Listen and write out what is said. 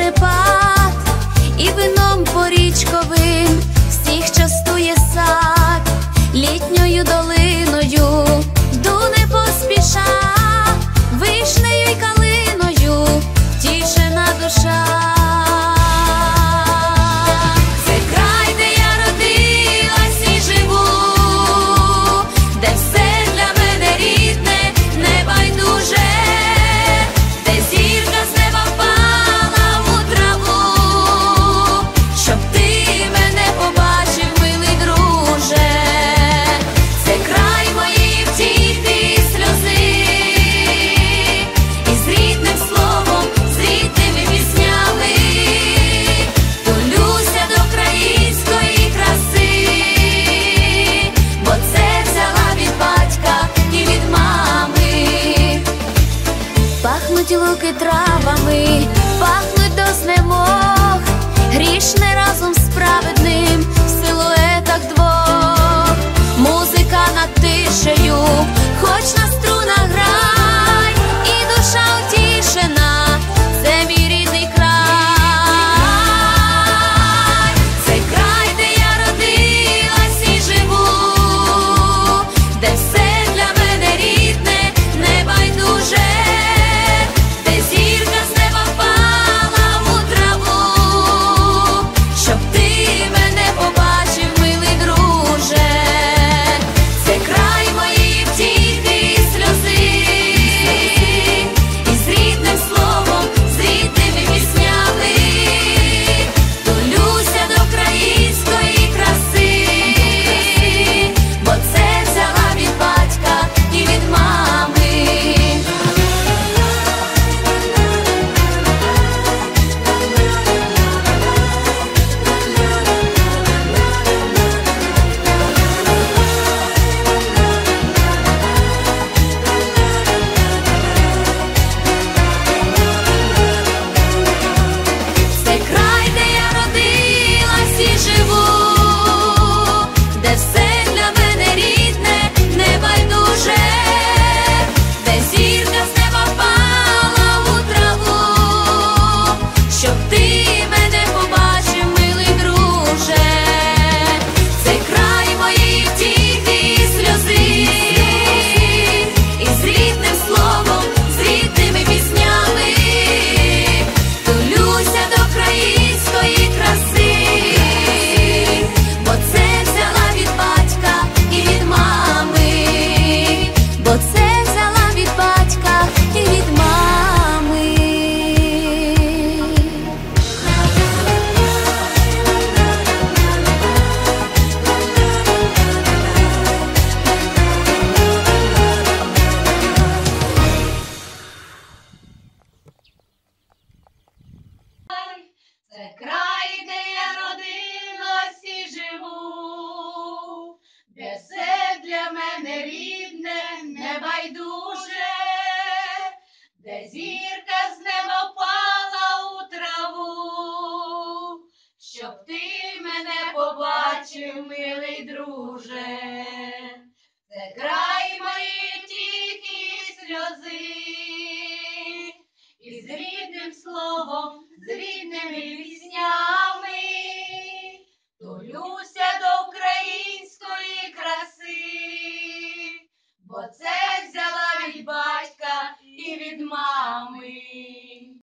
вогнепад, і вином порічковим всіх частує сад. Літньою долиною йду не поспіша, вишнею й калиною тішена душа. Це край, де я родилась і живу, де все для мене рідне, небайдуже, де зірка з неба впала у траву, щоб ти мене побачив, милий друже. Це край моєї втіхи і сльози, і з рідним словом, з рідними піснями тулюся до української краси, бо це взяла від батька і від мами. Пахнуть луки травами, пахнуть до знемог, грішне разом з праведним в силуетах двох. Музика над тишею, хоч на струнах грай, і душа утішена, це мій рідний край. Це край, де я родилась і живу, де все для мене рідне, небайдуже, де зірка з неба впала у траву, щоб ти мене побачив, милий друже. Це край моєї втіхи і сльози, і з рідним словом, з рідними піснями тулюся до української краси, бо це взяла від батька і від мами. Це край, де я родилась і живу, де все для мене рідне, небайдуже, де зірка з неба впала у траву, щоб ти мене побачив, милий друже. Це край моєї втіхи і сльози, і з рідним словом, з рідними піснями тулюся до української краси, бо це взяла від батька і від мами, бо це взяла від батька і від мами. Це край, де я родилась і живу, де все для мене рідне, небайдуже, де зірка з неба впала у траву, щоб ти мене побачив, милий друже. Це край моєї втіхи і сльози, і з рідним словом, з рідними піснями тулюся до української краси, бо це